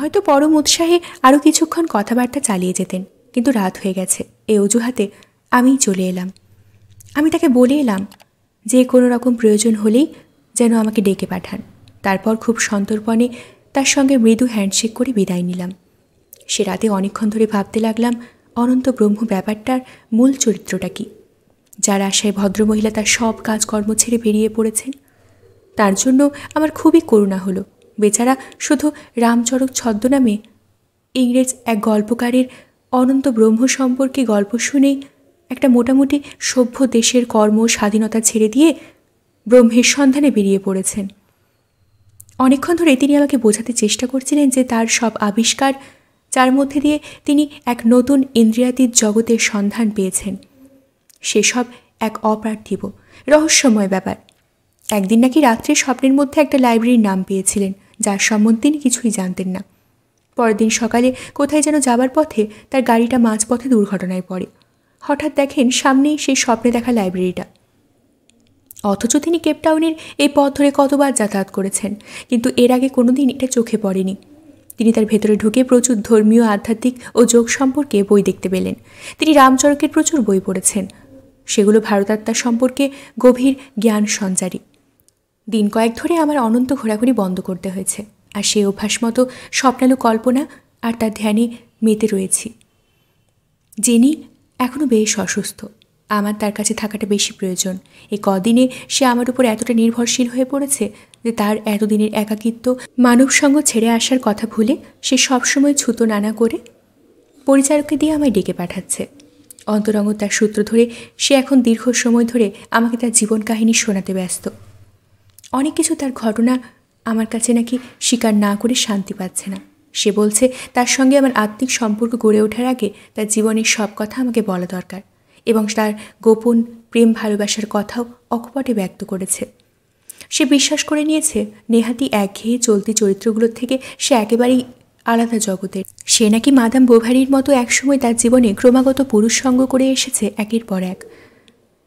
হয়তো পরম উৎসাহে আরও কিছুক্ষণ কথাবার্তা চালিয়ে যেতেন, কিন্তু রাত হয়ে গেছে। এই অজুহাতে আমিই চলে এলাম। আমি তাকে বলে এলাম যে কোনো রকম প্রয়োজন হলেই যেন আমাকে ডেকে পাঠান। তারপর খুব সন্তর্পণে তার সঙ্গে মৃদু হ্যান্ডশেক করে বিদায় নিলাম। সে রাতে অনেকক্ষণ ধরে ভাবতে লাগলাম অনন্ত ব্রহ্ম ব্যাপারটার মূল চরিত্রটা কী, যার আশায় ভদ্রমহিলা তার সব কাজকর্ম ছেড়ে বেরিয়ে পড়েছেন। তার জন্য আমার খুবই করুণা হলো। বেচারা শুধু রামচরক ছদ্মনামে ইংরেজ এক গল্পকারের অনন্ত ব্রহ্ম সম্পর্কে গল্প শুনেই একটা মোটামুটি সভ্য দেশের কর্ম স্বাধীনতা ছেড়ে দিয়ে ব্রহ্মের সন্ধানে বেরিয়ে পড়েছেন। অনেকক্ষণ ধরে তিনি আমাকে বোঝাতে চেষ্টা করছিলেন যে তার সব আবিষ্কার, যার মধ্যে দিয়ে তিনি এক নতুন ইন্দ্রিয়াতীত জগতের সন্ধান পেয়েছেন, সেসব এক অপার্থিব রহস্যময় ব্যাপার। একদিন নাকি রাত্রে স্বপ্নের মধ্যে একটা লাইব্রেরির নাম পেয়েছিলেন, যার সম্বন্ধে তিনি কিছুই জানতেন না। পরের দিন সকালে কোথায় যেন যাবার পথে তার গাড়িটা মাঝপথে দুর্ঘটনায় পড়ে। হঠাৎ দেখেন সামনেই সেই স্বপ্নে দেখা লাইব্রেরিটা। অথচ তিনি কেপটাউনের এই পথ ধরে কতবার যাতায়াত করেছেন, কিন্তু এর আগে কোনোদিন এটা চোখে পড়েনি। তিনি তার ভেতরে ঢুকে প্রচুর ধর্মীয়, আধ্যাত্মিক ও যোগ সম্পর্কে বই দেখতে পেলেন। তিনি রামচরকের প্রচুর বই পড়েছেন, সেগুলো ভারতাত্মা সম্পর্কে গভীর জ্ঞান সঞ্চারী। দিন কয়েক ধরে আমার অনন্ত ঘোরাঘুরি বন্ধ করতে হয়েছে, আর সেই অভ্যাস মতো স্বপ্নালু কল্পনা আর তার ধ্যানে মেতে রয়েছি। জেনি এখনও বেশ অসুস্থ। আমার তার কাছে থাকাটা বেশি প্রয়োজন। এই কদিনে সে আমার উপর এতটা নির্ভরশীল হয়ে পড়েছে যে তার এতদিনের একাকিত্ব, মানব সঙ্গ ছেড়ে আসার কথা ভুলে সে সবসময় ছুতো নানা করে পরিচারককে দিয়ে আমায় ডেকে পাঠাচ্ছে। অন্তরঙ্গ তার সূত্র ধরে সে এখন দীর্ঘ সময় ধরে আমাকে তার জীবন কাহিনী শোনাতে ব্যস্ত। অনেক কিছু তার ঘটনা আমার কাছে নাকি স্বীকার না করে শান্তি পাচ্ছে না। সে বলছে তার সঙ্গে আমার আত্মিক সম্পর্ক গড়ে ওঠার আগে তার জীবনের সব কথা আমাকে বলা দরকার, এবং তার গোপন প্রেম ভালোবাসার কথাও অকপটে ব্যক্ত করেছে। সে বিশ্বাস করে নিয়েছে নেহাতি একঘেয়ে চলতি চরিত্রগুলোর থেকে সে একেবারেই আলাদা জগতের। সে নাকি মাদাম বোভারির মতো একসময় তার জীবনে ক্রমাগত পুরুষ সঙ্গ করে এসেছে একের পর এক।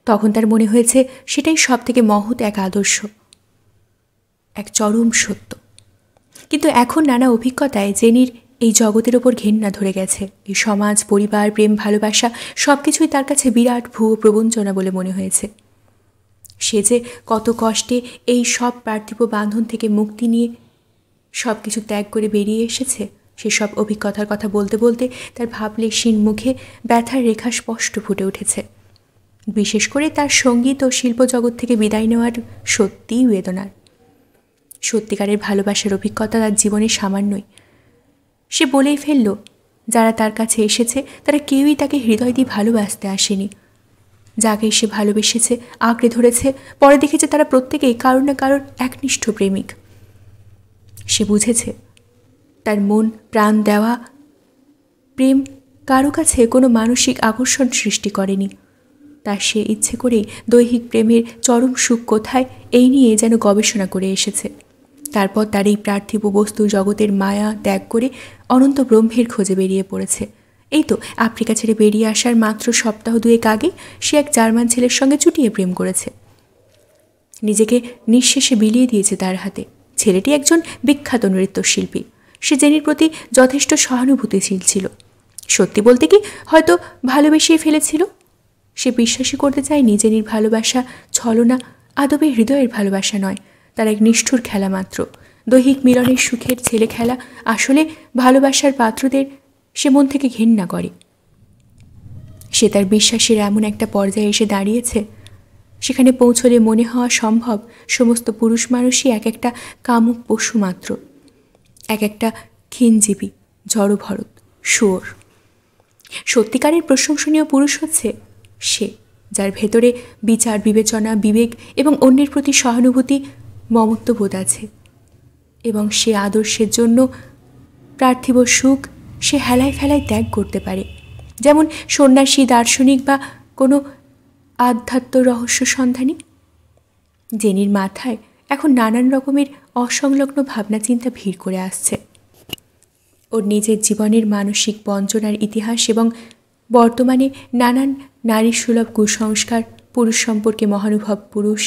তখন তার মনে হয়েছে সেটাই সব থেকে মহৎ এক আদর্শ, এক চরম সত্য। কিন্তু এখন নানা অভিজ্ঞতায় জেনির এই জগতের ওপর ঘেন্না ধরে গেছে। এই সমাজ, পরিবার, প্রেম, ভালোবাসা সব কিছুই তার কাছে বিরাট ভুয়ো প্রবঞ্চনা বলে মনে হয়েছে। সে যে কত কষ্টে এই সব পার্থিব বাঁধন থেকে মুক্তি নিয়ে সব কিছু ত্যাগ করে বেরিয়ে এসেছে, সেসব অভিজ্ঞতার কথা বলতে বলতে তার ভাবলেশীন মুখে ব্যথার রেখা স্পষ্ট ফুটে উঠেছে। বিশেষ করে তার সঙ্গীত ও শিল্প জগৎ থেকে বিদায় নেওয়ার সত্যিই বেদনার। সত্যিকারের ভালোবাসার অভিজ্ঞতা তার জীবনে সামান্যই। সে বলেই ফেলল, যারা তার কাছে এসেছে তারা কেউই তাকে হৃদয় দিয়ে ভালোবাসতে আসেনি। যাকে সে ভালোবেসেছে, আঁকড়ে ধরেছে, পরে দেখেছে তারা প্রত্যেকেই কারোর না কারোর একনিষ্ঠ প্রেমিক। সে বুঝেছে তার মন প্রাণ দেওয়া প্রেম কারো কাছে কোনো মানসিক আকর্ষণ সৃষ্টি করেনি। তার সে ইচ্ছে করেই দৈহিক প্রেমের চরম সুখ কোথায় এই নিয়ে যেন গবেষণা করে এসেছে। তারপর তার এই পার্থিব বস্তু জগতের মায়া ত্যাগ করে অনন্ত ব্রহ্মের খোঁজে বেরিয়ে পড়েছে। এই তো আফ্রিকা ছেড়ে বেরিয়ে আসার মাত্র সপ্তাহ দুয়েক আগে সে এক জার্মান ছেলের সঙ্গে চুটিয়ে প্রেম করেছে। নিজেকে নিঃশেষে বিলিয়ে দিয়েছে তার হাতে। ছেলেটি একজন বিখ্যাত নৃত্যশিল্পী। সে জেনির প্রতি যথেষ্ট সহানুভূতিশীল ছিল। সত্যি বলতে কি হয়তো ভালোবেসেই ফেলেছিল। সে বিশ্বাসই করতে চায়নি জেনির ভালোবাসা ছলনা, আদবে হৃদয়ের ভালোবাসা নয়, তার এক নিষ্ঠুর খেলা মাত্র। দৈহিক মিলনের সুখের ছেলে খেলা। আসলে ভালোবাসার পাত্রদের সে মন থেকে ঘেন্না করে। সে তার বিশ্বাসের এমন একটা পর্যায়ে এসে দাঁড়িয়েছে, সেখানে পৌঁছলে মনে হওয়া সম্ভব সমস্ত পুরুষ মানুষই এক একটা কামুক পশু মাত্র, এক একটা ক্ষীণজীবী, জড়ভরত, শুয়োর। সত্যিকারের প্রশংসনীয় পুরুষ হচ্ছে সে, যার ভেতরে বিচার, বিবেচনা, বিবেক এবং অন্যের প্রতি সহানুভূতি, মমত্ববোধ আছে, এবং সে আদর্শের জন্য পার্থিব সুখ সে হেলায় ফেলায় ত্যাগ করতে পারে। যেমন সন্ন্যাসী, দার্শনিক বা কোনো আধ্যাত্ম রহস্য সন্ধানী। জেনির মাথায় এখন নানান রকমের অসংলগ্ন ভাবনা চিন্তা ভিড় করে আসছে। ওর নিজের জীবনের মানসিক বঞ্চনার ইতিহাস এবং বর্তমানে নানান নারীসুলভ কুসংস্কার, পুরুষ সম্পর্কে মহানুভব পুরুষ,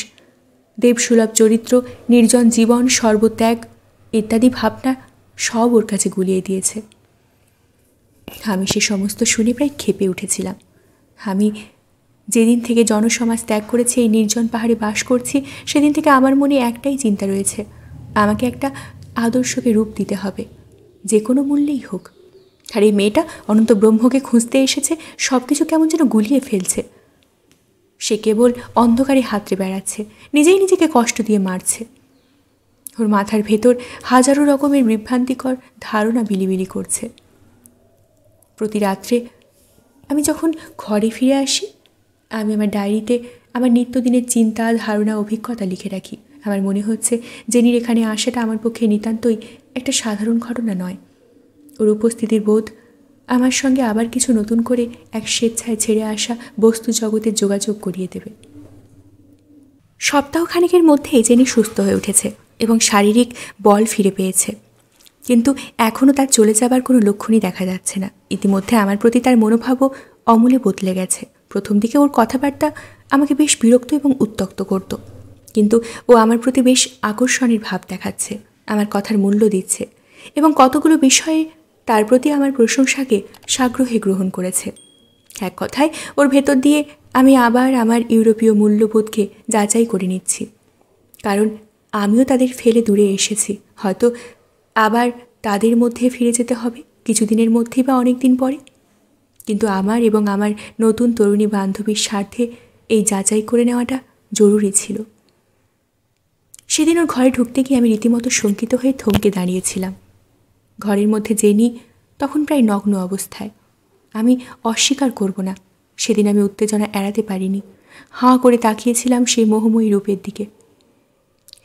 দেবসুলভ চরিত্র, নির্জন জীবন, সর্বত্যাগ ইত্যাদি ভাবনা সব ওর কাছে গুলিয়ে দিয়েছে। আমি সে সমস্ত শুনে প্রায় ক্ষেপে উঠেছিলাম। আমি যেদিন থেকে জনসমাজ ত্যাগ করেছি, এই নির্জন পাহাড়ে বাস করছি, সেদিন থেকে আমার মনে একটাই চিন্তা রয়েছে, আমাকে একটা আদর্শকে রূপ দিতে হবে, যে কোনো মূল্যেই হোক। আর এই মেয়েটা অনন্ত ব্রহ্মকে খুঁজতে এসেছে, সব কিছু কেমন যেন গুলিয়ে ফেলছে। সে কেবল অন্ধকারে হাতড়ে বেড়াচ্ছে, নিজেই নিজেকে কষ্ট দিয়ে মারছে। ওর মাথার ভেতর হাজারো রকমের বিভ্রান্তিকর ধারণা বিলিবিলি করছে। প্রতি রাত্রে আমি যখন ঘরে ফিরে আসি, আমি আমার ডায়েরিতে আমার নিত্যদিনের চিন্তা, ধারণা, অভিজ্ঞতা লিখে রাখি। আমার মনে হচ্ছে জেনির এখানে আসাটা আমার পক্ষে নিতান্তই একটা সাধারণ ঘটনা নয়। ওর উপস্থিতির বোধ আমার সঙ্গে আবার কিছু নতুন করে এক স্বেচ্ছায় ছেড়ে আসা বস্তু জগতের যোগাযোগ করিয়ে দেবে। সপ্তাহখানেকের মধ্যেই জেনি সুস্থ হয়ে উঠেছে এবং শারীরিক বল ফিরে পেয়েছে, কিন্তু এখনও তার চলে যাবার কোনো লক্ষণই দেখা যাচ্ছে না। ইতিমধ্যে আমার প্রতি তার মনোভাবও অমূলে বদলে গেছে। প্রথম দিকে ওর কথাবার্তা আমাকে বেশ বিরক্ত এবং উত্ত্যক্ত করত, কিন্তু ও আমার প্রতি বেশ আকর্ষণের ভাব দেখাচ্ছে, আমার কথার মূল্য দিচ্ছে এবং কতগুলো বিষয়ে তার প্রতি আমার প্রশংসাকে সাগ্রহে গ্রহণ করেছে। এক কথায় ওর ভেতর দিয়ে আমি আবার আমার ইউরোপীয় মূল্যবোধকে যাচাই করে নিচ্ছি, কারণ আমিও তাদের ফেলে দূরে এসেছি। হয়তো আবার তাদের মধ্যে ফিরে যেতে হবে কিছুদিনের মধ্যেই বা অনেক দিন পরে, কিন্তু আমার এবং আমার নতুন তরুণী বান্ধবীর স্বার্থে এই যাচাই করে নেওয়াটা জরুরি ছিল। সেদিন ওর ঘরে ঢুকতে গিয়ে আমি রীতিমতো শঙ্কিত হয়ে থমকে দাঁড়িয়েছিলাম। ঘরের মধ্যে জেনি তখন প্রায় নগ্ন অবস্থায়। আমি অস্বীকার করব না, সেদিন আমি উত্তেজনা এড়াতে পারিনি। হাঁ করে তাকিয়েছিলাম সেই মোহময়ী রূপের দিকে।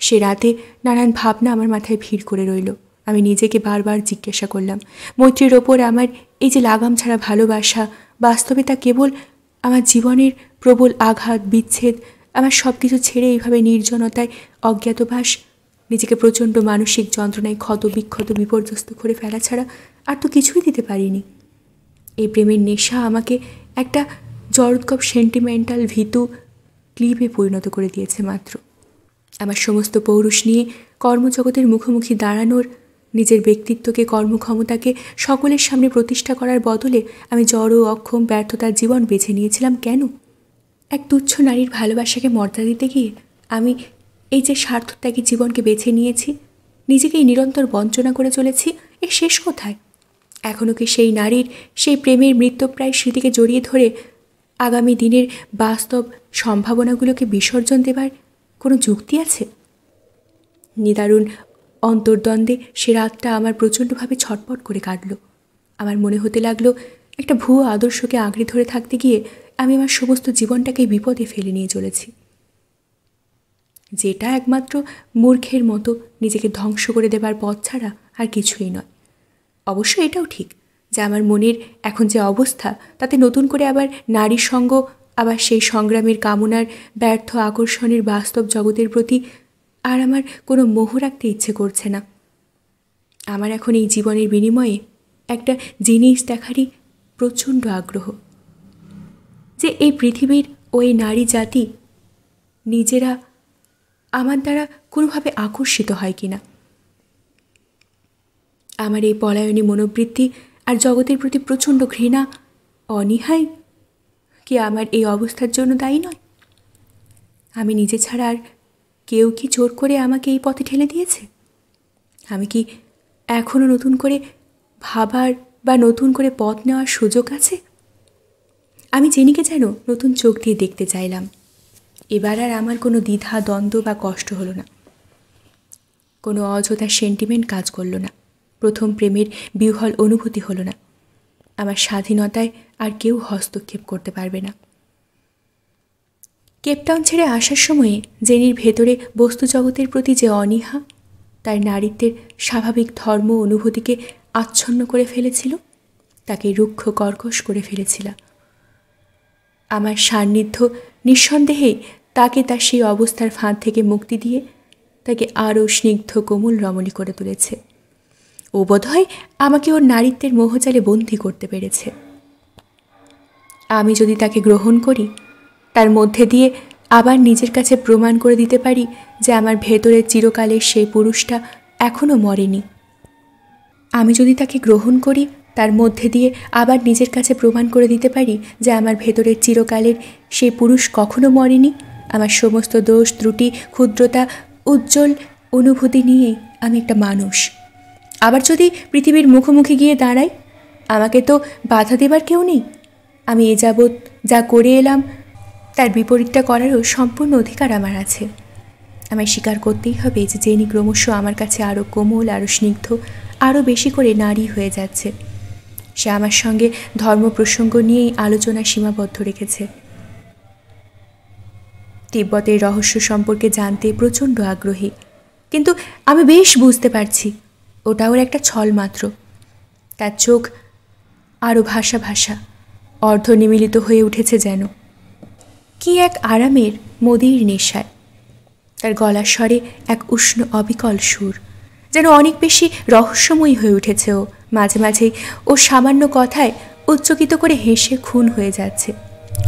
সে রাতে নানান ভাবনা আমার মাথায় ভিড় করে রইল। আমি নিজেকে বারবার জিজ্ঞাসা করলাম, মৈত্রীর ওপর আমার এই যে লাগাম ছাড়া ভালোবাসা, বাস্তবে তা কেবল আমার জীবনের প্রবল আঘাত, বিচ্ছেদ, আমার সব কিছু ছেড়ে এইভাবে নির্জনতায় অজ্ঞাতবাস, নিজেকে প্রচণ্ড মানসিক যন্ত্রণায় ক্ষত বিক্ষত বিপর্যস্ত করে ফেলা ছাড়া আর তো কিছুই দিতে পারিনি। এই প্রেমের নেশা আমাকে একটা জড়োৎকট সেন্টিমেন্টাল ভীতু ক্লিপে পরিণত করে দিয়েছে মাত্র। আমার সমস্ত পৌরুষ নিয়ে কর্মজগতের মুখোমুখি দাঁড়ানোর, নিজের ব্যক্তিত্বকে, কর্মক্ষমতাকে সকলের সামনে প্রতিষ্ঠা করার বদলে আমি জড়, অক্ষম, ব্যর্থতার জীবন বেছে নিয়েছিলাম। কেন? এক তুচ্ছ নারীর ভালোবাসাকে মর্যাদা দিতে গিয়ে আমি এই যে স্বার্থত্যাগী জীবনকে বেছে নিয়েছি, নিজেকেই নিরন্তর বঞ্চনা করে চলেছি। এর শেষ কোথায়? এখনও কি সেই নারীর, সেই প্রেমের মৃত্যুপ্রায় স্মৃতিকে জড়িয়ে ধরে আগামী দিনের বাস্তব সম্ভাবনাগুলোকে বিসর্জন দেবার কোনো যুক্তি আছে? নিদারুণ অন্তর্দ্বন্দ্বে সে রাতটা আমার প্রচণ্ডভাবে ছটপট করে কাটল। আমার মনে হতে লাগলো একটা ভুয়ো আদর্শকে আঁকড়ে ধরে থাকতে গিয়ে আমি আমার সমস্ত জীবনটাকে বিপদে ফেলে নিয়ে চলেছি, যেটা একমাত্র মূর্খের মতো নিজেকে ধ্বংস করে দেবার পথ ছাড়া আর কিছুই নয়। অবশ্য এটাও ঠিক যে আমার মনের এখন যে অবস্থা, তাতে নতুন করে আবার নারীর সঙ্গ, আবার সেই সংগ্রামের কামনার ব্যর্থ আকর্ষণের বাস্তব জগতের প্রতি আর আমার কোনো মোহ রাখতে ইচ্ছে করছে না। আমার এখন এই জীবনের বিনিময়ে একটা জিনিস দেখারই প্রচণ্ড আগ্রহ, যে এই পৃথিবীর ওই নারী জাতি নিজেরা আমার দ্বারা কোনোভাবে আকর্ষিত হয় কিনা। আমার এই পলায়নী মনোবৃত্তি আর জগতের প্রতি প্রচণ্ড ঘৃণা, অনীহাই কি আমার এই অবস্থার জন্য দায়ী নয়? আমি নিজে ছাড়া আর কেউ কি জোর করে আমাকে এই পথে ঠেলে দিয়েছে? আমি কি এখনও নতুন করে ভাবার বা নতুন করে পথ নেওয়ার সুযোগ আছে? আমি জেনিকে যেন নতুন চোখ দিয়ে দেখতে চাইলাম। এবার আর আমার কোনো দ্বিধা, দ্বন্দ্ব বা কষ্ট হলো না। কোনো অযথা সেন্টিমেন্ট কাজ করলো না। প্রথম প্রেমের বিহ্বল অনুভূতি হলো না। আমার স্বাধীনতায় আর কেউ হস্তক্ষেপ করতে পারবে না। কেপটাউন ছেড়ে আসার সময়ে জেনির ভেতরে বস্তু জগতের প্রতি যে অনীহা, তার নারীত্বের স্বাভাবিক ধর্ম অনুভূতিকে আচ্ছন্ন করে ফেলেছিল, তাকে রুক্ষ কর্কশ করে ফেলেছিল। আমার সান্নিধ্য নিঃসন্দেহেই তাকে তার সেই অবস্থার ফাঁদ থেকে মুক্তি দিয়ে তাকে আরও স্নিগ্ধ কোমল রমণী করে তুলেছে। ও বোধহয় আমাকে ওর নারীত্বের মোহজালে বন্দী করতে পেরেছে। আমি যদি তাকে গ্রহণ করি, তার মধ্যে দিয়ে আবার নিজের কাছে প্রমাণ করে দিতে পারি যে আমার ভেতরের চিরকালের সেই পুরুষটা এখনও মরেনি, আমি যদি তাকে গ্রহণ করি, তার মধ্যে দিয়ে আবার নিজের কাছে প্রমাণ করে দিতে পারি যে আমার ভেতরের চিরকালের সেই পুরুষ কখনো মরেনি। আমার সমস্ত দোষ, ত্রুটি, ক্ষুদ্রতা, উজ্জ্বল অনুভূতি নিয়েই আমি একটা মানুষ। আবার যদি পৃথিবীর মুখোমুখি গিয়ে দাঁড়াই, আমাকে তো বাধা দেবার কেউ নেই। আমি এ যাবৎ যা করে এলাম তার বিপরীতটা করারও সম্পূর্ণ অধিকার আমার আছে। আমায় স্বীকার করতেই হবে যে জেনি ক্রমশ আমার কাছে আরও কোমল, আরও স্নিগ্ধ, আরও বেশি করে নারী হয়ে যাচ্ছে। সে আমার সঙ্গে ধর্ম প্রসঙ্গ নিয়েই আলোচনা সীমাবদ্ধ রেখেছে। তিব্বতের রহস্য সম্পর্কে জানতে প্রচণ্ড আগ্রহী, কিন্তু আমি বেশ বুঝতে পারছি ওটা ওর একটা ছল মাত্র। তার চোখ আরও ভাষা ভাষা, অর্ধনিমিলিত হয়ে উঠেছে যেন কি এক আরামের মদির নেশায়। তার গলার স্বরে এক উষ্ণ অবিকল সুর, যেন অনেক বেশি রহস্যময়ী হয়ে উঠেছে ও। মাঝে মাঝেই ও সামান্য কথায় উচ্চকিত করে হেসে খুন হয়ে যাচ্ছে।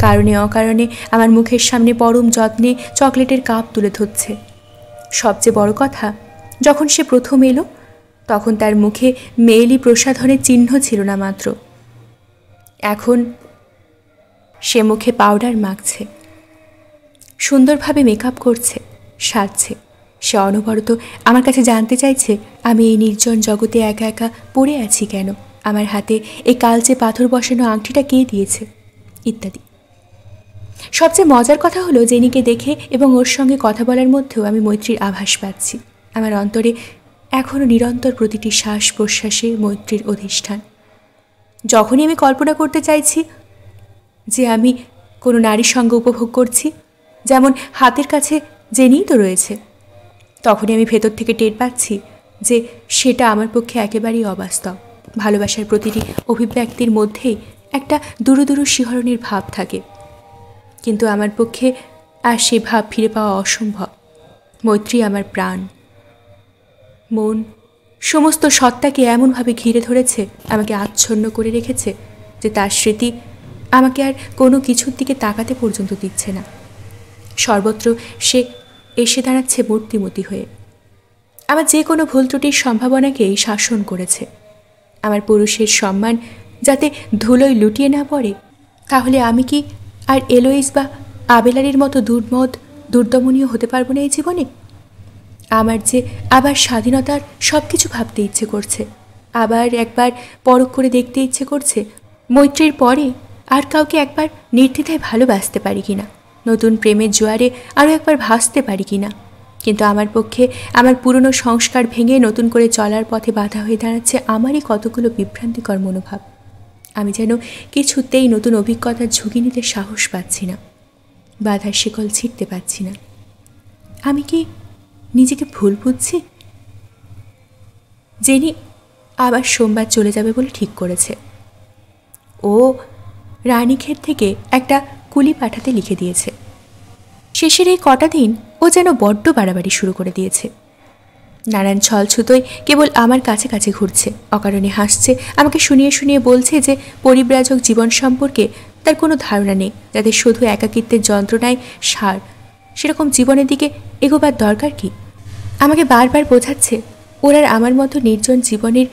কারণে অকারণে আমার মুখের সামনে পরম যত্নে চকলেটের কাপ তুলে ধরছে। সবচেয়ে বড় কথা, যখন সে প্রথম এলো তখন তার মুখে মেয়েলি প্রসাধনের চিহ্ন ছিল না মাত্র। এখন সে মুখে পাউডার মাখছে, সুন্দরভাবে মেকআপ করছে, সাজছে। সে অনবরত আমার কাছে জানতে চাইছে আমি এই নির্জন জগতে একা একা পড়ে আছি কেন, আমার হাতে এই কালচে পাথর বসানো আংটিটা কে দিয়েছে, ইত্যাদি। সবচেয়ে মজার কথা হলো, জেনিকে দেখে এবং ওর সঙ্গে কথা বলার মধ্যেও আমি মৈত্রীর আভাস পাচ্ছি। আমার অন্তরে এখনও নিরন্তর প্রতিটি শ্বাস প্রশ্বাসে মৈত্রীর অধিষ্ঠান। যখনই আমি কল্পনা করতে চাইছি যে আমি কোনো নারীর সঙ্গে উপভোগ করছি, যেমন হাতের কাছে জেনিই তো রয়েছে, তখনই আমি ভেতর থেকে টের পাচ্ছি যে সেটা আমার পক্ষে একেবারেই অবাস্তব। ভালোবাসার প্রতিটি অভিব্যক্তির মধ্যেই একটা দুরু দুরু শিহরণের ভাব থাকে, কিন্তু আমার পক্ষে আর সে ভাব ফিরে পাওয়া অসম্ভব। মৈত্রী আমার প্রাণ, মন, সমস্ত সত্তাকে এমনভাবে ঘিরে ধরেছে, আমাকে আচ্ছন্ন করে রেখেছে যে তার স্মৃতি আমাকে আর কোনো কিছুর দিকে তাকাতে পর্যন্ত দিচ্ছে না। সর্বত্র সে এসে দাঁড়াচ্ছে মূর্তিমতি হয়ে। আমার যে কোনো ভুল ত্রুটির সম্ভাবনাকেই শাসন করেছে। আমার পুরুষের সম্মান যাতে ধুলোয় লুটিয়ে না পড়ে, তাহলে আমি কি আর এলোইস বা আবেলারির মতো দুর্মদ দুর্দমনীয় হতে পারবো না এই জীবনে? আমার যে আবার স্বাধীনতার সব কিছু ভাবতে ইচ্ছে করছে, আবার একবার পরখ করে দেখতে ইচ্ছে করছে মৈত্রীর পরে আর কাউকে একবার নির্দ্বিধায় ভালোবাসতে পারি কিনা, নতুন প্রেমের জোয়ারে আরও একবার ভাসতে পারি কিনা। কিন্তু আমার পক্ষে আমার পুরনো সংস্কার ভেঙে নতুন করে চলার পথে বাধা হয়ে দাঁড়াচ্ছে আমারই কতগুলো বিভ্রান্তিকর মনোভাব। আমি যেন কিছুতেই নতুন অভিজ্ঞতার ঝুঁকি নিতে সাহস পাচ্ছি না, বাধার শিকল ছিঁড়তে পারছি না। আমি কি নিজেকে ভুল বুঝছি? জেনি আবার সোমবার চলে যাবে বলে ঠিক করেছে। ও রানীক্ষেত থেকে একটা কুলি পাঠাতে লিখে দিয়েছে। শেষের এই কটা দিন ও যেন বড্ড বাড়াবাড়ি শুরু করে দিয়েছে। নানান ছলছুতোয় কেবল আমার কাছে কাছে ঘুরছে, অকারণে হাসছে, আমাকে শুনিয়ে শুনিয়ে বলছে যে পরিব্রাজক জীবন সম্পর্কে তার কোনো ধারণা নেই, যাদের শুধু একাকিত্বের যন্ত্রণায় সার, সেরকম জীবনের দিকে এগোবার দরকার কি। আমাকে বারবার বোঝাচ্ছে ওর আর আমার মতো নির্জন জীবনের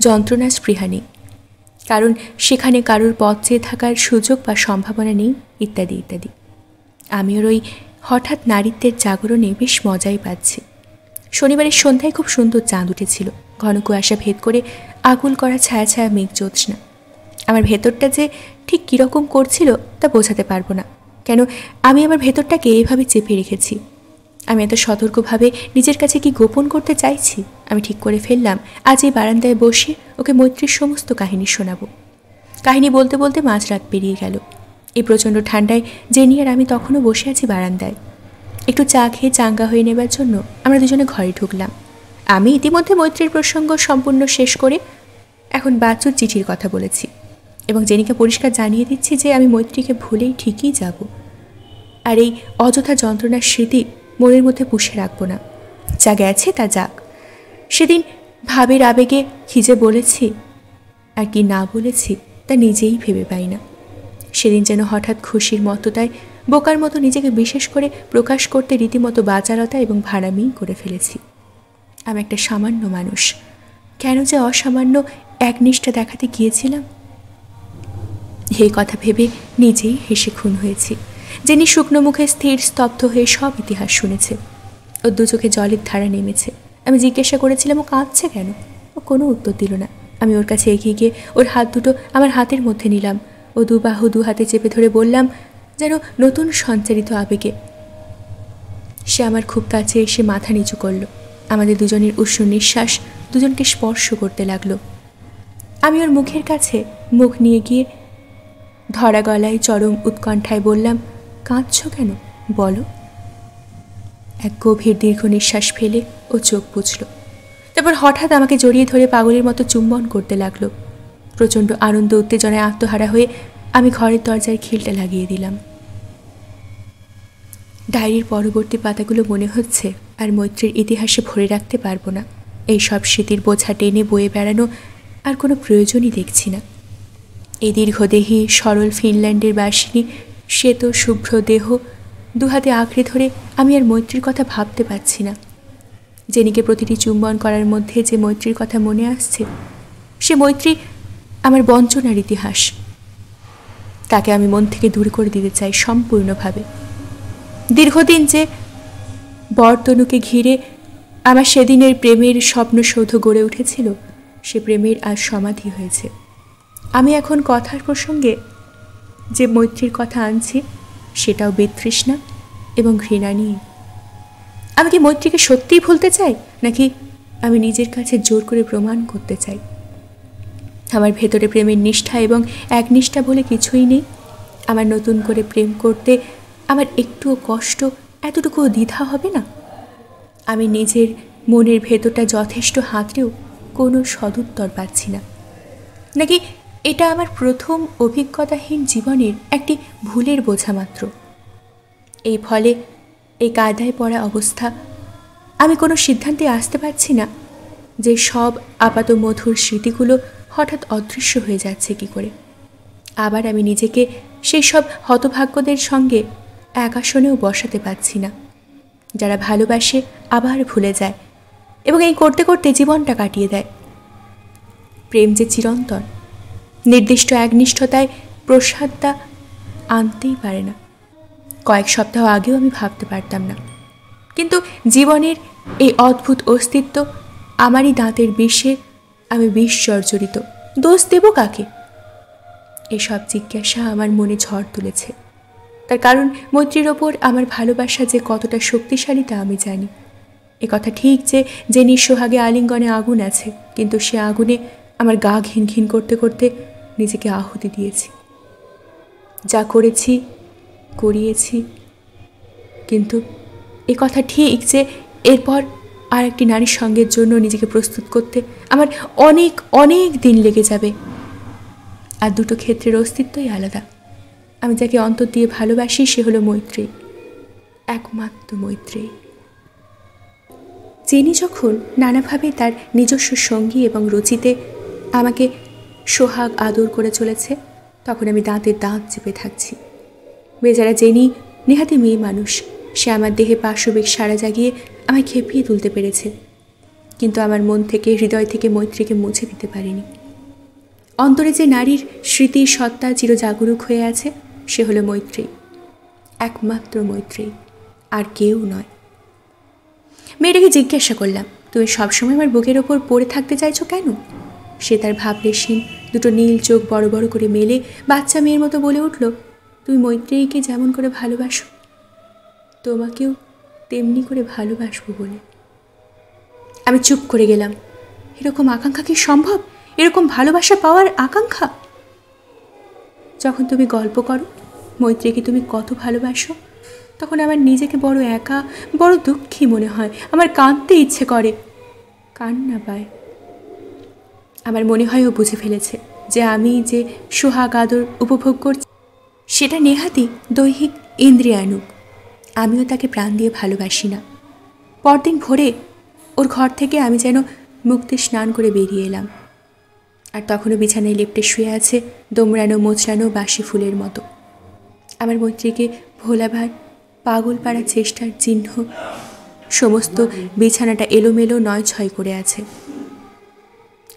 যন্ত্রণা স্পৃহা নেই, কারণ সেখানে কারোর পথ চেয়ে থাকার সুযোগ বা সম্ভাবনা নেই, ইত্যাদি ইত্যাদি। আমি ওর ওই হঠাৎ নারীত্বের জাগরণে বেশ মজাই পাচ্ছি। শনিবারের সন্ধ্যায় খুব সুন্দর চাঁদ উঠেছিল, ঘন কুয়াশা ভেদ করে আকুল করা ছায়া ছায়া মেঘ জ্যোৎস্না। আমার ভেতরটা যে ঠিক কীরকম করছিল তা বোঝাতে পারবো না, কেন আমি আমার ভেতরটাকে এইভাবে চেপে রেখেছি। আমি এত সতর্কভাবে নিজের কাছে কি গোপন করতে চাইছি। আমি ঠিক করে ফেললাম আজ এই বারান্দায় বসে ওকে মৈত্রীর সমস্ত কাহিনী শোনাবো। কাহিনী বলতে বলতে মাঝরাত পেরিয়ে গেল। এই প্রচণ্ড ঠান্ডায় জেনি আর আমি তখনও বসে আছি বারান্দায়। একটু চা খেয়ে চাঙ্গা হয়ে নেবার জন্য আমরা দুজনে ঘরে ঢুকলাম। আমি ইতিমধ্যে মৈত্রীর প্রসঙ্গ সম্পূর্ণ শেষ করে এখন বাচ্চুর চিঠির কথা বলেছি এবং জেনিকে পরিষ্কার জানিয়ে দিচ্ছি যে আমি মৈত্রীকে ভুলেই ঠিকই যাব, আর এই অযথা যন্ত্রণার স্মৃতি মনের মধ্যে পুষে রাখবো না। যা গেছে তা যাক। সেদিন ভাবের আবেগে খিজে বলেছি আর কি না বলেছি তা নিজেই ভেবে পাই না। সেদিন যেন হঠাৎ খুশির মতোটায় বোকার মতো নিজেকে বিশেষ করে প্রকাশ করতে রীতিমতো বাচালতা এবং ভাড়ামি করে ফেলেছি। আমি একটা সামান্য মানুষ, কেন যে অসামান্য একনিষ্ঠা দেখাতে গিয়েছিলাম। এই কথা ভেবে নিজেই হেসে খুন হয়েছি। যিনি শুকনো মুখে স্থির স্তব্ধ হয়ে সব ইতিহাস শুনেছে। ওর দু চোখে জলের ধারা নেমেছে। আমি জিজ্ঞাসা করেছিলাম ও কাঁদছে কেন। ও কোনো উত্তর দিল না। আমি ওর কাছে এগিয়ে গিয়ে ওর হাত দুটো আমার হাতের মধ্যে নিলাম। ও দু বাহু দু হাতে চেপে ধরে বললাম যেন নতুন সঞ্চারিত আবেগে। সে আমার খুব কাছে এসে মাথা নিচু করল। আমাদের দুজনের উষ্ণ নিঃশ্বাস দুজনকে স্পর্শ করতে লাগলো। আমি ওর মুখের কাছে মুখ নিয়ে গিয়ে ধরা গলায় চরম উৎকণ্ঠায় বললাম, কাঁদছ কেন বলো। এক গভীর দীর্ঘ নিঃশ্বাস ফেলে ও চোখ বুঝল। তারপর হঠাৎ আমাকে জড়িয়ে ধরে পাগলের মতো চুম্বন করতে লাগলো। প্রচণ্ড আনন্দ উত্তেজনায় আত্মহারা হয়ে আমি ঘরের দরজায় খিলটা লাগিয়ে দিলাম। ডায়েরির পরবর্তী পাতাগুলো মনে হচ্ছে আর মৈত্রীর ইতিহাসে ভরে রাখতে পারবো না। এই সব স্মৃতির বোঝা টেনে বয়ে বেড়ানো আর কোনো প্রয়োজনই দেখছি না। এই দীর্ঘদেহী সরল ফিনল্যান্ডের বাসিনী শ্বেত শুভ্র দেহ দুহাতে আঁকড়ে ধরে আমি আর মৈত্রীর কথা ভাবতে পারছি না। জেনিকে প্রতিটি চুম্বন করার মধ্যে যে মৈত্রীর কথা মনে আসছে, সে মৈত্রী আমার বঞ্চনার ইতিহাস। তাকে আমি মন থেকে দূর করে দিতে চাই সম্পূর্ণভাবে। দীর্ঘদিন যে বরতনুকে ঘিরে আমার সেদিনের প্রেমের স্বপ্নসৌধ গড়ে উঠেছিল, সে প্রেমের আজ সমাধি হয়েছে। আমি এখন কথার প্রসঙ্গে যে মৈত্রীর কথা আনছি সেটাও বিতৃষ্ণা এবং ঘৃণা নিয়ে। আমি কি মৈত্রীকে সত্যিই ভুলতে চাই, নাকি আমি নিজের কাছে জোর করে প্রমাণ করতে চাই আমার ভেতরে প্রেমের নিষ্ঠা এবং একনিষ্ঠা বলে কিছুই নেই? আমার নতুন করে প্রেম করতে আমার একটুও কষ্ট, এতটুকুও দ্বিধা হবে না? আমি নিজের মনের ভেতরটা যথেষ্ট হাতড়েও কোনো সদুত্তর পাচ্ছি না। নাকি এটা আমার প্রথম অভিজ্ঞতাহীন জীবনের একটি ভুলের বোঝা মাত্র? এই ফলে এই কায়দায় পড়া অবস্থা, আমি কোনো সিদ্ধান্তে আসতে পারছি না যে সব আপাত মধুর স্মৃতিগুলো হঠাৎ অদৃশ্য হয়ে যাচ্ছে কি করে। আবার আমি নিজেকে সেই সব হতভাগ্যদের সঙ্গে এক আসনেও বসাতে পারছি না, যারা ভালোবাসে আবার ভুলে যায় এবং এই করতে করতে জীবনটা কাটিয়ে দেয়। প্রেম যে চিরন্তন, নির্দিষ্ট একনিষ্ঠতায় প্রসাদটা আনতেই পারে না। কয়েক সপ্তাহ আগেও আমি ভাবতে পারতাম না, কিন্তু জীবনের এই অদ্ভুত অস্তিত্ব আমারই দাঁতের বিষে আমি বিষ জর্জরিত। দোষ দেব কাকে? এসব জিজ্ঞাসা আমার মনে ঝড় তুলেছে। তার কারণ মৈত্রীর ওপর আমার ভালোবাসা যে কতটা শক্তিশালী তা আমি জানি। এ কথা ঠিক যে নিঃস্বহাগে আলিঙ্গনে আগুন আছে, কিন্তু সে আগুনে আমার গা ঘিন ঘিন করতে করতে নিজেকে আহুতি দিয়েছি। যা করেছি করিয়েছি, কিন্তু এ কথা ঠিক যে এরপর আর একটি নারীর সঙ্গের জন্য নিজেকে প্রস্তুত করতে আমার অনেক অনেক দিন লেগে যাবে। আর দুটো ক্ষেত্রের অস্তিত্বই আলাদা। আমি যাকে অন্তর দিয়ে ভালোবাসি সে হলো মৈত্রী, একমাত্র মৈত্রী। জেনি যখন নানাভাবে তার নিজস্ব সঙ্গী এবং রুচিতে আমাকে সোহাগ আদর করে চলেছে, তখন আমি দাঁতের দাঁত চেপে থাকছি। বেচারা জেনি নেহাতি মেয়ে মানুষ। সে আমার দেহে পাশবিক সাড়া জাগিয়ে আমায় খেপিয়ে তুলতে পেরেছে, কিন্তু আমার মন থেকে, হৃদয় থেকে মৈত্রীকে মুছে দিতে পারিনি। অন্তরে যে নারীর স্মৃতির সত্তা চিরজাগরুক হয়ে আছে সে হলো মৈত্রী, একমাত্র মৈত্রী, আর কেউ নয়। মেয়েটাকে জিজ্ঞাসা করলাম, তুমি সবসময় আমার বুকের ওপর পড়ে থাকতে চাইছো কেন? সে তার ভাবলেশীন দুটো নীল চোখ বড় বড় করে মেলে বাচ্চা মেয়ের মতো বলে উঠল, তুমি মৈত্রীকে যেমন করে ভালোবাসো তোমাকেও তেমনি করে ভালোবাসবো বলে। আমি চুপ করে গেলাম। এরকম আকাঙ্ক্ষা কি সম্ভব? এরকম ভালোবাসা পাওয়ার আকাঙ্ক্ষা? যখন তুমি গল্প করো মৈত্রীকে তুমি কত ভালোবাসো, তখন আমার নিজেকে বড় একা, বড় দুঃখী মনে হয়। আমার কাঁদতে ইচ্ছে করে, কান্না পায়। আমার মনে হয় ও বুঝে ফেলেছে যে আমি যে সোহাগ আদর উপভোগ করছি সেটা নেহাতি দৈহিক ইন্দ্রিয়ানুক। আমিও তাকে প্রাণ দিয়ে ভালোবাসি না। পরদিন ভোরে ওর ঘর থেকে আমি যেন মুক্তি স্নান করে বেরিয়ে এলাম, আর তখনও বিছানায় লেপ্টে শুয়ে আছে দোমড়ানো মোচড়ানো বাসি ফুলের মতো। আমার মৈত্রীকে ভোলাবার পাগল পাড়ার চেষ্টার চিহ্ন সমস্ত বিছানাটা এলোমেলো নয় ছয় করে আছে।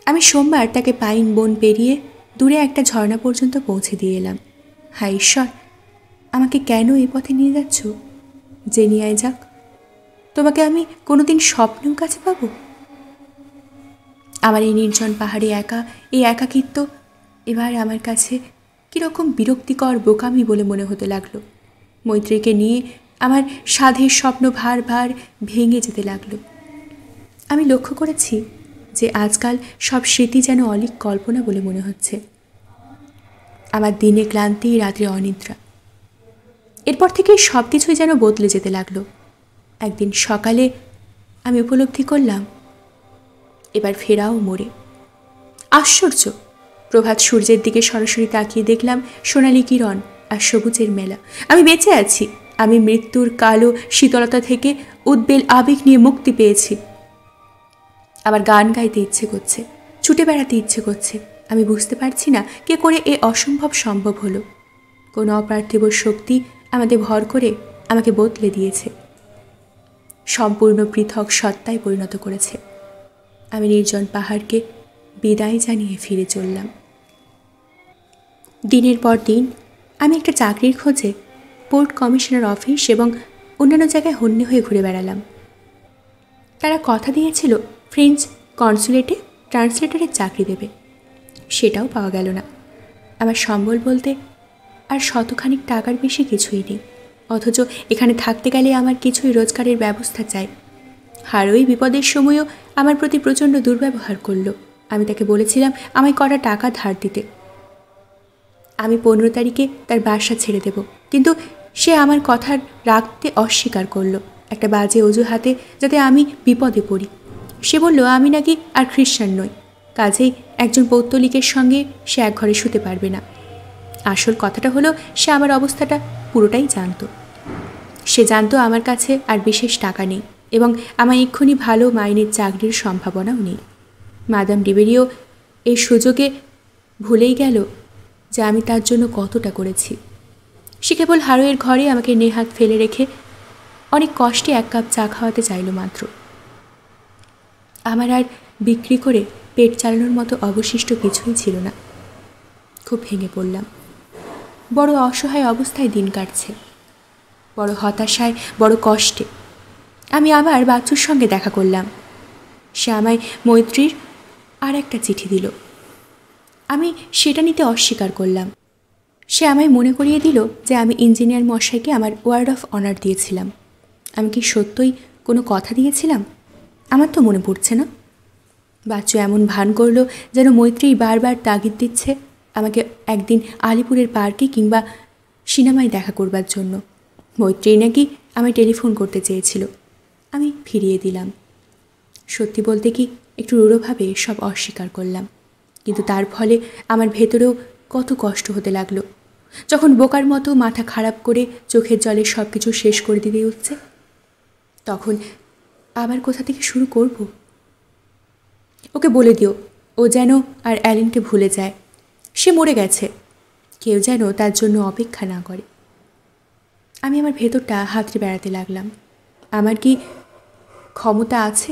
আমি সোমবার তাকে পাইন বন পেরিয়ে দূরে একটা ঝর্ণা পর্যন্ত পৌঁছে দিয়ে এলাম। হায় ঈশ্বর, আমাকে কেন এই পথে নিয়ে যাচ্ছ? যে নিয়ে যাক, তোমাকে আমি কোনোদিন স্বপ্নেও কাছে পাবো? আমার এই নির্জন পাহাড়ে এই একাকিত্ব এবার আমার কাছে কীরকম বিরক্তিকর বোকামি বলে মনে হতে লাগলো। মৈত্রীকে নিয়ে আমার সাধের স্বপ্ন ভার ভার ভেঙে যেতে লাগলো। আমি লক্ষ্য করেছি যে আজকাল সব স্মৃতি যেন অলীক কল্পনা বলে মনে হচ্ছে। আমার দিনে ক্লান্তি, রাত্রে অনিদ্রা। এরপর থেকে সব কিছুই যেন বদলে যেতে লাগলো। একদিন সকালে আমি উপলব্ধি করলাম এবার ফেরাও মোড়ে। আশ্চর্য! প্রভাত সূর্যের দিকে সরাসরি তাকিয়ে দেখলাম সোনালি কিরণ আর সবুজের মেলা। আমি বেঁচে আছি। আমি মৃত্যুর কালো শীতলতা থেকে উদ্বেল আবেগ নিয়ে মুক্তি পেয়েছি। আমার গান গাইতে ইচ্ছে করছে, ছুটে বেড়াতে ইচ্ছে করছে। আমি বুঝতে পারছি না কে করে এ অসম্ভব সম্ভব হলো। কোনো অপার্থিব শক্তি আমাদের ভর করে আমাকে বদলে দিয়েছে, সম্পূর্ণ পৃথক সত্তায় পরিণত করেছে। আমি নির্জন পাহাড়কে বিদায় জানিয়ে ফিরে চললাম। দিনের পর দিন আমি একটা চাকরির খোঁজে পোর্ট কমিশনার অফিস এবং অন্যান্য জায়গায় হন্যে হয়ে ঘুরে বেড়ালাম। তারা কথা দিয়েছিল ফ্রেঞ্চ কনসুলেটে ট্রান্সলেটরের চাকরি দেবে, সেটাও পাওয়া গেল না। আমার সম্বল বলতে আর শতখানিক টাকার বেশি কিছুই নেই, অথচ এখানে থাকতে গেলে আমার কিছুই রোজগারের ব্যবস্থা চাই। হারোই বিপদের সময়ও আমার প্রতি প্রচণ্ড দুর্ব্যবহার করলো। আমি তাকে বলেছিলাম আমায় কটা টাকা ধার দিতে। আমি 15 তারিখে তার বাসা ছেড়ে দেব, কিন্তু সে আমার কথা রাখতে অস্বীকার করলো, একটা বাজে অজুহাতে যাতে আমি বিপদে পড়ি। সে বলল আমি নাকি আর খ্রিস্টান নই, কাজেই একজন পৌত্তলিকের সঙ্গে সে এক ঘরে শুতে পারবে না। আসল কথাটা হলো সে আমার অবস্থাটা পুরোটাই জানত। সে জানতো আমার কাছে আর বিশেষ টাকা নেই এবং আমার এক্ষুনি ভালো মাইনের চাকরির সম্ভাবনাও নেই। মাদাম ডিবেরিও এই সুযোগে ভুলেই গেল যে আমি তার জন্য কতটা করেছি। সে কেবল হারোয়ের ঘরে আমাকে নেহাত ফেলে রেখে অনেক কষ্টে 1 কাপ চা খাওয়াতে চাইল মাত্র। আমার আর বিক্রি করে পেট চালানোর মতো অবশিষ্ট কিছুই ছিল না। খুব ভেঙে পড়লাম। বড় অসহায় অবস্থায় দিন কাটছে, বড় হতাশায়, বড় কষ্টে। আমি আবার বাচ্চুর সঙ্গে দেখা করলাম। সে আমায় মৈত্রীর আর একটা চিঠি দিল। আমি সেটা নিতে অস্বীকার করলাম। সে আমায় মনে করিয়ে দিল যে আমি ইঞ্জিনিয়ার মশাইকে আমার ওয়ার্ড অফ অনার দিয়েছিলাম। আমি কি সত্যই কোনো কথা দিয়েছিলাম? আমার তো মনে পড়ছে না। বাচ্চু এমন ভান করলো যেন মৈত্রী বারবার তাগিদ দিচ্ছে আমাকে একদিন আলিপুরের পার্কে কিংবা সিনেমায় দেখা করবার জন্য। মৈত্রী নাকি আমায় টেলিফোন করতে চেয়েছিল। আমি ফিরিয়ে দিলাম। সত্যি বলতে কি একটু রূঢ়ভাবে সব অস্বীকার করলাম, কিন্তু তার ফলে আমার ভেতরেও কত কষ্ট হতে লাগলো যখন বোকার মতো মাথা খারাপ করে চোখের জলে সব কিছু শেষ করে দিতে হচ্ছে। তখন আবার কোথা থেকে শুরু করব? ওকে বলে দিও ও যেন আর অ্যালেনকে ভুলে যায়। সে মরে গেছে, কেউ যেন তার জন্য অপেক্ষা না করে। আমি আমার ভেতরটা হাতড়ে বেড়াতে লাগলাম। আমার কি ক্ষমতা আছে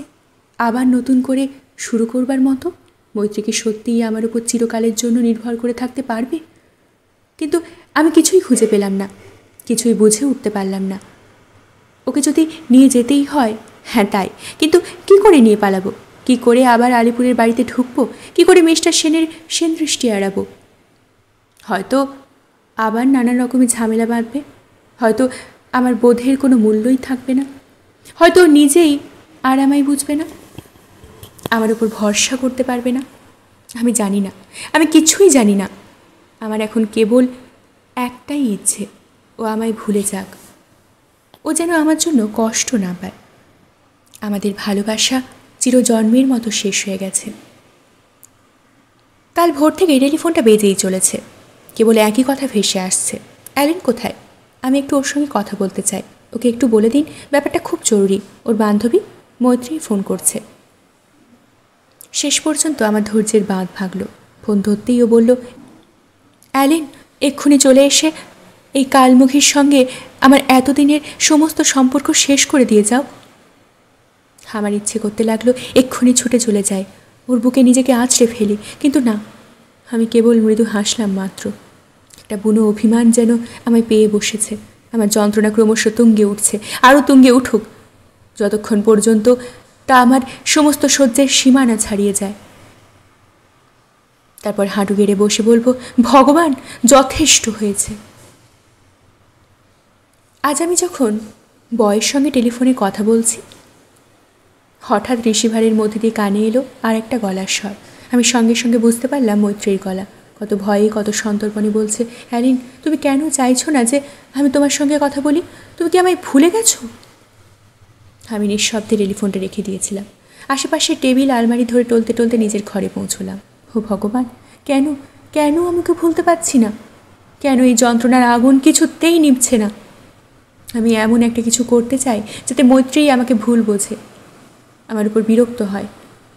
আবার নতুন করে শুরু করবার মতো? মৈত্রী কি সত্যিই আমার উপর চিরকালের জন্য নির্ভর করে থাকতে পারবে? কিন্তু আমি কিছুই খুঁজে পেলাম না, কিছুই বুঝে উঠতে পারলাম না। ওকে যদি নিয়ে যেতেই হয়, হ্যাঁ তাই, কিন্তু কি করে নিয়ে পালাবো? কি করে আবার আলিপুরের বাড়িতে ঢুকবো? কি করে মিস্টার সেনের সেন দৃষ্টি এড়াবো? হয়তো আবার নানান রকমের ঝামেলা বাঁধবে, হয়তো আমার বোধের কোনো মূল্যই থাকবে না, হয়তো নিজেই আর আমায় বুঝবে না, আমার উপর ভরসা করতে পারবে না। আমি জানি না, আমি কিছুই জানি না। আমার এখন কেবল একটাই ইচ্ছে, ও আমায় ভুলে যাক। ও যেন আমার জন্য কষ্ট না পায়। আমাদের ভালোবাসা চিরজন্মের মতো শেষ হয়ে গেছে। কাল ভোর থেকে টেলিফোনটা বেজেই চলেছে, কেবল একই কথা ভেসে আসছে, অ্যালেন কোথায়? আমি একটু ওর সঙ্গে কথা বলতে চাই। ওকে একটু বলে দিন ব্যাপারটা খুব জরুরি। ওর বান্ধবী মৈত্রী ফোন করছে। শেষ পর্যন্ত আমার ধৈর্যের বাঁধ ভাঙল। ফোন ধরতেই ও বলল, অ্যালেন এক্ষুনি চলে এসে এই কালমুখীর সঙ্গে আমার এতদিনের সমস্ত সম্পর্ক শেষ করে দিয়ে যাও। আমার ইচ্ছে করতে লাগলো এক্ষুনি ছুটে চলে যায়, ওর বুকে নিজেকে আঁচড়ে ফেলি, কিন্তু না, আমি কেবল মৃদু হাসলাম মাত্র। একটা বুনো অভিমান যেন আমায় পেয়ে বসেছে। আমার যন্ত্রণা ক্রমশ তুঙ্গে উঠছে, আরও তুঙ্গে উঠুক, যতক্ষণ পর্যন্ত তা আমার সমস্ত সহ্যের সীমানা ছাড়িয়ে যায়। তারপর হাঁটু গেড়ে বসে বলবো, ভগবান, যথেষ্ট হয়েছে। আজ আমি যখন বয়ের সঙ্গে টেলিফোনে কথা বলছি, হঠাৎ রিসিভারের মধ্যে দিয়ে কানে এলো আর একটা গলার স্বর। আমি সঙ্গে সঙ্গে বুঝতে পারলাম মৈত্রীর গলা। কত ভয়ে, কত সন্তর্পণে বলছে, অ্যালিন, তুমি কেন চাইছো না যে আমি তোমার সঙ্গে কথা বলি? তুমি কি আমায় ভুলে গেছো? আমি নিঃশব্দে টেলিফোনটা রেখে দিয়েছিলাম। আশেপাশে টেবিল আলমারি ধরে টলতে টলতে নিজের ঘরে পৌঁছলাম। ও ভগবান, কেন কেন আমাকে ভুলতে পারছি না? কেন এই যন্ত্রণার আগুন কিছুতেই নিভছে না? আমি এমন একটা কিছু করতে চাই যাতে মৈত্রী আমাকে ভুল বোঝে, আমার উপর বিরক্ত হয়,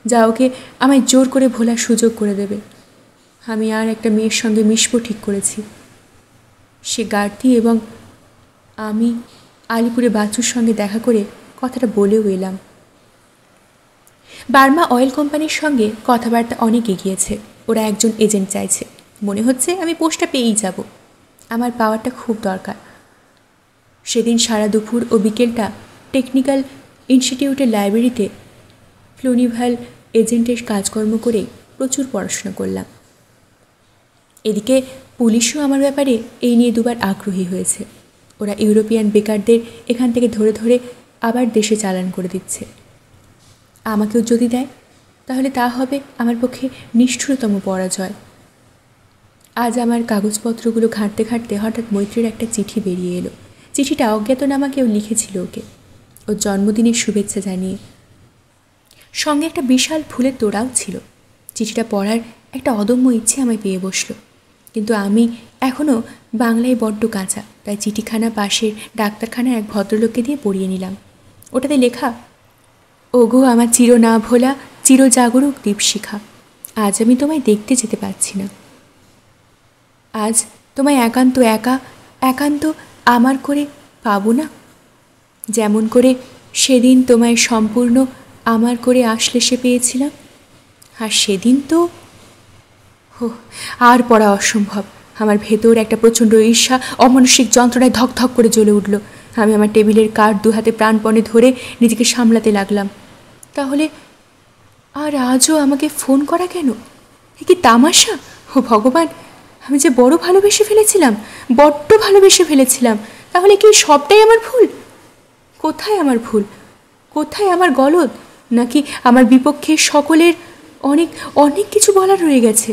যা ওকে আমায় জোর করে ভোলার সুযোগ করে দেবে। আমি আর একটা মেয়ের সঙ্গে মিশবো ঠিক করেছি। সে গার্তি, এবং আমি আলিপুরে বাচ্চুর সঙ্গে দেখা করে কথাটা বলেও এলাম। বার্মা অয়েল কোম্পানির সঙ্গে কথাবার্তা অনেক এগিয়েছে। ওরা একজন এজেন্ট চাইছে। মনে হচ্ছে আমি পোস্টটা পেয়েই যাব। আমার পাওয়ারটা খুব দরকার। সেদিন সারা দুপুর ও বিকেলটা টেকনিক্যাল ইনস্টিটিউটের লাইব্রেরিতে ফ্লুনিভাল এজেন্টের কাজকর্ম করে প্রচুর পড়াশোনা করলাম। এদিকে পুলিশও আমার ব্যাপারে এই নিয়ে দুবার আগ্রহী হয়েছে। ওরা ইউরোপিয়ান বেকারদের এখান থেকে ধরে ধরে আবার দেশে চালান করে দিচ্ছে। আমাকেও যদি দেয় তাহলে তা হবে আমার পক্ষে নিষ্ঠুরতম পরাজয়। আজ আমার কাগজপত্রগুলো ঘাঁটতে ঘাঁটতে হঠাৎ মৈত্রীর একটা চিঠি বেরিয়ে এলো। চিঠিটা অজ্ঞাতনামা কেউ লিখেছিল ওকে, ওর জন্মদিনের শুভেচ্ছা জানিয়ে। সঙ্গে একটা বিশাল ফুলের তোড়াও ছিল। চিঠিটা পড়ার একটা অদম্য ইচ্ছে আমায় পেয়ে বসলো, কিন্তু আমি এখনও বাংলায় বড্ড কাঁচা, তাই চিঠিখানা পাশের ডাক্তারখানার এক ভদ্রলোককে দিয়ে পড়িয়ে নিলাম। ওটাতে লেখা, ওগো আমার চির না ভোলা চিরজাগরুক দীপশিখা, আজ আমি তোমায় দেখতে যেতে পারছি না। আজ তোমায় একান্ত আমার করে পাবো না, যেমন করে সেদিন তোমায় সম্পূর্ণ আমার করে আসলে সে পেয়েছিলাম। আর সেদিন তো আর পড়া অসম্ভব। আমার ভেতর একটা প্রচণ্ড ঈর্ষা অমানসিক যন্ত্রণায় ধক ধক করে জ্বলে উঠল। আমি আমার টেবিলের কাঠ দু হাতে প্রাণপণে ধরে নিজেকে সামলাতে লাগলাম। তাহলে আর আজও আমাকে ফোন করা কেন? এ কি তামাশা? ও ভগবান, আমি যে বড় ভালোবেসে ফেলেছিলাম, বড্ড ভালোবেসে ফেলেছিলাম। তাহলে কি সবটাই আমার ভুল? কোথায় আমার ভুল? কোথায় আমার গলদ? নাকি আমার বিপক্ষে সকলের অনেক অনেক কিছু বলার রয়ে গেছে?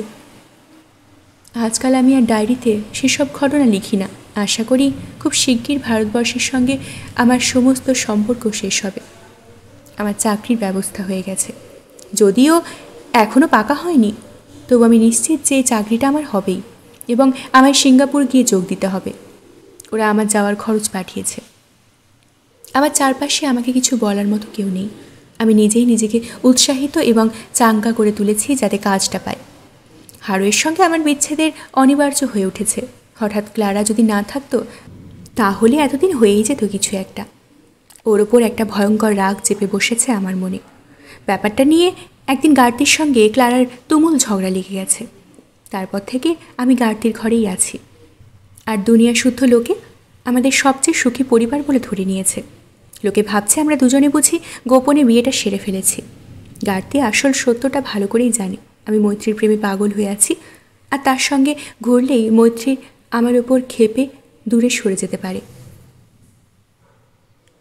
আজকাল আমি আর ডায়েরিতে সেসব ঘটনা লিখি না। আশা করি খুব শিগগির ভারতবর্ষের সঙ্গে আমার সমস্ত সম্পর্ক শেষ হবে। আমার চাকরির ব্যবস্থা হয়ে গেছে, যদিও এখনও পাকা হয়নি, তবু আমি নিশ্চিত যে এই চাকরিটা আমার হবেই, এবং আমায় সিঙ্গাপুর গিয়ে যোগ দিতে হবে। ওরা আমার যাওয়ার খরচ পাঠিয়েছে। আমার চারপাশে আমাকে কিছু বলার মতো কেউ নেই। আমি নিজেই নিজেকে উৎসাহিত এবং চাঙ্গা করে তুলেছি যাতে কাজটা পাই। হারুয়ের সঙ্গে আমার বিচ্ছেদের অনিবার্য হয়ে উঠেছে। হঠাৎ ক্লারা যদি না থাকতো তাহলে এতদিন হয়েই যেত কিছু একটা। ওর ওপর একটা ভয়ঙ্কর রাগ চেপে বসেছে আমার মনে। ব্যাপারটা নিয়ে একদিন গার্তির সঙ্গে ক্লারার তুমুল ঝগড়া লেগে গেছে। তারপর থেকে আমি গার্তির ঘরেই আছি। আর দুনিয়া শুদ্ধ লোকে আমাদের সবচেয়ে সুখী পরিবার বলে ধরে নিয়েছে। লোকে ভাবছে আমরা দুজনে বুঝি গোপনে বিয়েটা সেরে ফেলেছি। গার্তি আসল সত্যটা ভালো করেই জানে আমি মৈত্রীর প্রেমে পাগল হয়ে আছি, আর তার সঙ্গে ঘুরলেই মৈত্রী আমার ওপর ক্ষেপে দূরে সরে যেতে পারে।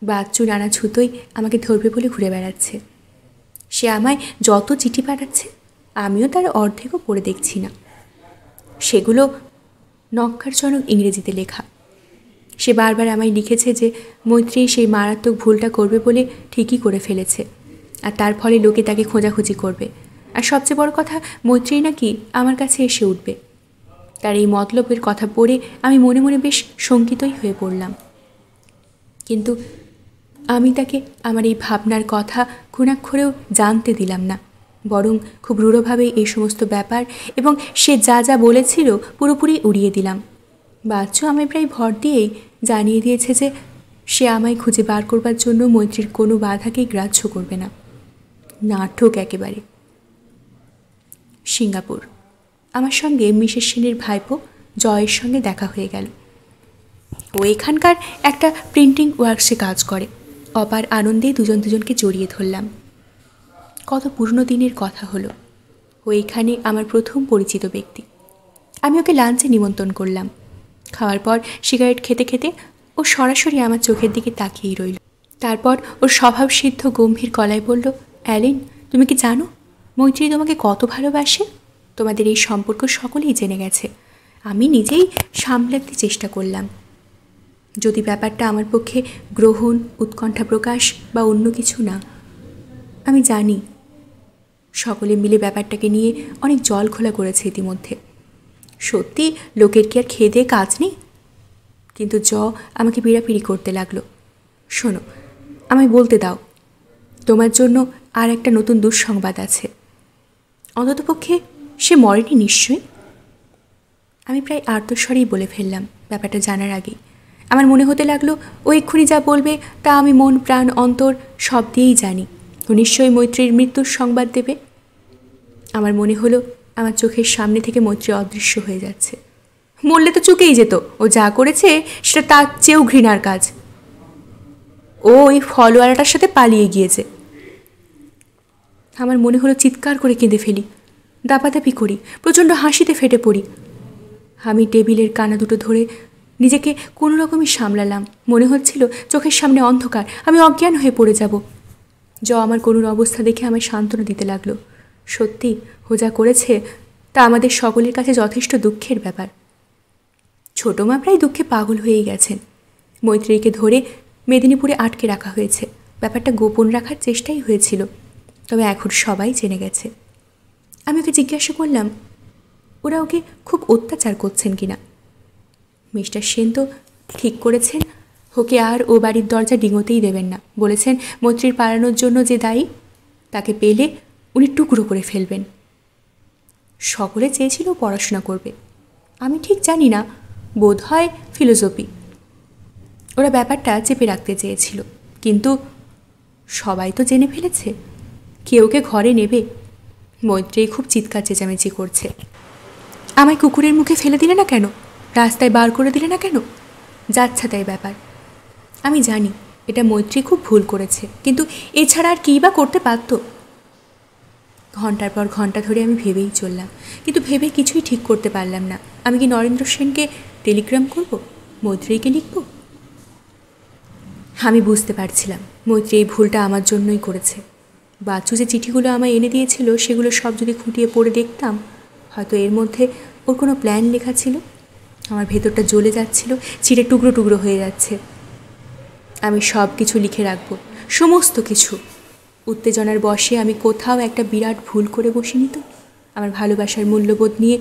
বাচ্চু নানা ছুতোই আমাকে ধরবে বলে ঘুরে বেড়াচ্ছে। সে আমায় যত চিঠি পাঠাচ্ছে আমিও তার অর্ধেকও পড়ে দেখছি না। সেগুলো নক্কারজনক ইংরেজিতে লেখা। সে বারবার আমায় লিখেছে যে মৈত্রী সেই মারাত্মক ভুলটা করবে বলে ঠিকই করে ফেলেছে, আর তার ফলে লোকে তাকে খোঁজাখুঁজি করবে, আর সবচেয়ে বড় কথা মৈত্রী নাকি আমার কাছে এসে উঠবে। তার এই মতলবের কথা পড়ে আমি মনে মনে বেশ শঙ্কিতই হয়ে পড়লাম। কিন্তু আমি তাকে আমার এই ভাবনার কথা ঘুণাক্ষরেও জানতে দিলাম না, বরং খুব রূঢ়ভাবে এই সমস্ত ব্যাপার এবং সে যা যা বলেছিল পুরোপুরি উড়িয়ে দিলাম। বাচ্চু আমায় প্রায় ভর দিয়েই জানিয়ে দিয়েছে যে সে আমায় খুঁজে বার করবার জন্য মৈত্রীর কোনো বাধাকেই গ্রাহ্য করবে না। নাটক একেবারে। সিঙ্গাপুর। আমার সঙ্গে মিসেস সেনের ভাইপো জয়ের সঙ্গে দেখা হয়ে গেল। ও এখানকার একটা প্রিন্টিং ওয়ার্কসে কাজ করে। অপার আনন্দে দুজনকে জড়িয়ে ধরলাম। কত পুরনো দিনের কথা হলো। ও এখানে আমার প্রথম পরিচিত ব্যক্তি। আমি ওকে লাঞ্চে নিমন্ত্রণ করলাম। খাওয়ার পর সিগারেট খেতে খেতে ও সরাসরি আমার চোখের দিকে তাকিয়েই রইল। তারপর ওর স্বভাবসিদ্ধ গম্ভীর গলায় বলল, অ্যালিন, তুমি কি জানো মৈত্রী তোমাকে কত ভালোবাসে? তোমাদের এই সম্পর্ক সকলেই জেনে গেছে। আমি নিজেই সামলাতে চেষ্টা করলাম, যদি ব্যাপারটা আমার পক্ষে গ্রহণ, উৎকণ্ঠা প্রকাশ বা অন্য কিছু না। আমি জানি সকলে মিলে ব্যাপারটাকে নিয়ে অনেক জল খোলা করেছে ইতিমধ্যে। সত্যি লোকের কি আর খেয়ে দিয়ে কাজ নেই? কিন্তু আমাকে পীড়াপিড়ি করতে লাগলো। শোনো, আমায় বলতে দাও, তোমার জন্য আর একটা নতুন দুঃসংবাদ আছে। অন্ততপক্ষে সে মরেনি নিশ্চয়ই। আমি প্রায় আর্তস্বরেই বলে ফেললাম ব্যাপারটা জানার আগেই। আমার মনে হতে লাগলো ও এক্ষুনি যা বলবে তা আমি মন প্রাণ অন্তর সব দিয়েই জানি। ও নিশ্চয়ই মৈত্রীর মৃত্যুর সংবাদ দেবে। আমার মনে হলো আমার চোখের সামনে থেকে মৈত্রী অদৃশ্য হয়ে যাচ্ছে। মরলে তো চুকেই যেত। ও যা করেছে সেটা তার চেয়েও ঘৃণার কাজ। ও ওই ফলওয়ালাটার সাথে পালিয়ে গিয়েছে। আমার মনে হলো চিৎকার করে কেঁদে ফেলি, দাপাদাপি করি, প্রচণ্ড হাসিতে ফেটে পড়ি। আমি টেবিলের কানা দুটো ধরে নিজেকে কোনো রকমই সামলালাম। মনে হচ্ছিল চোখের সামনে অন্ধকার, আমি অজ্ঞান হয়ে পড়ে যাব। আমার করুণ অবস্থা দেখে আমায় সান্ত্বনা দিতে লাগলো। সত্যি ও যা করেছে তা আমাদের সকলের কাছে যথেষ্ট দুঃখের ব্যাপার। ছোটো মা প্রায় দুঃখে পাগল হয়েই গেছেন। মৈত্রীকে ধরে মেদিনীপুরে আটকে রাখা হয়েছে। ব্যাপারটা গোপন রাখার চেষ্টাই হয়েছিল, তবে এখন সবাই জেনে গেছে। আমি ওকে জিজ্ঞাসা করলাম ওরা ওকে খুব অত্যাচার করছেন কিনা। মিস্টার সেন তো ঠিক করেছেন ওকে আর ও বাড়ির দরজা ডিঙোতেই দেবেন না। বলেছেন মৈত্রীর পালানোর জন্য যে দায়ী তাকে পেলে উনি টুকরো করে ফেলবেন। সকলে চেয়েছিল পড়াশোনা করবে, আমি ঠিক জানি না, বোধ হয় ফিলোসফি। ওরা ব্যাপারটা চেপে রাখতে চেয়েছিল, কিন্তু সবাই তো জেনে ফেলেছে। কেউকে ঘরে নেবে? মৈত্রী খুব চিৎকার চেঁচামেচি করছে। আমায় কুকুরের মুখে ফেলে দিলে না কেন? রাস্তায় বার করে দিলে না কেন? যাচ্ছা তাই ব্যাপার। আমি জানি এটা মৈত্রী খুব ভুল করেছে, কিন্তু এছাড়া আর কী বা করতে পারত? ঘন্টার পর ঘন্টা ধরে আমি ভেবেই চললাম, কিন্তু ভেবে কিছুই ঠিক করতে পারলাম না। আমি কি নরেন্দ্র সেনকে টেলিগ্রাম করব? মৈত্রীকে লিখব? আমি বুঝতে পারছিলাম মৈত্রী এই ভুলটা আমার জন্যই করেছে। বাচ্চু যে চিঠিগুলো আমায় এনে দিয়েছিল সেগুলো সব যদি খুঁটিয়ে পড়ে দেখতাম, হয়তো এর মধ্যে ওর কোনো প্ল্যান লেখা ছিল। আমার ভেতরটা জ্বলে যাচ্ছিল, চিড়ে টুকরো টুকরো হয়ে যাচ্ছে। আমি সব কিছু লিখে রাখব, সমস্ত কিছু। উত্তেজনার বশে আমি কোথাও একটা বিরাট ভুল করে বসিনি তো? আমার ভালোবাসার মূল্যবোধ নিয়ে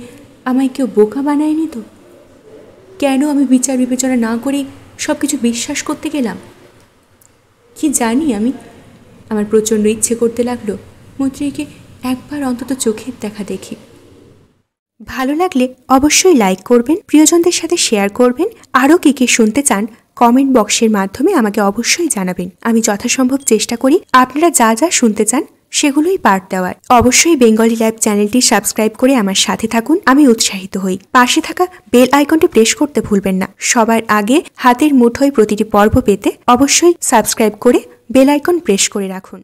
আমায় কেউ বোকা বানায়নি তো? কেন আমি বিচার বিবেচনা না করেই সব কিছু বিশ্বাস করতে গেলাম? কি জানি আমি। আমার প্রচণ্ড ইচ্ছে করতে লাগলো মৈত্রীকে একবার অন্তত চোখের দেখা দেখি। ভালো লাগলে অবশ্যই লাইক করবেন, প্রিয়জনদের সাথে শেয়ার করবেন। আরও কে শুনতে চান কমেন্ট বক্সের মাধ্যমে আমাকে অবশ্যই জানাবেন। আমি যথাসম্ভব চেষ্টা করি আপনারা যা যা শুনতে চান সেগুলোই পার্ট দেওয়ার। অবশ্যই বেঙ্গলি লাইভ চ্যানেলটি সাবস্ক্রাইব করে আমার সাথে থাকুন, আমি উৎসাহিত হই। পাশে থাকা বেল আইকনটি প্রেস করতে ভুলবেন না। সবার আগে হাতের মুঠোয় প্রতিটি পর্ব পেতে অবশ্যই সাবস্ক্রাইব করে বেল আইকন প্রেস করে রাখুন।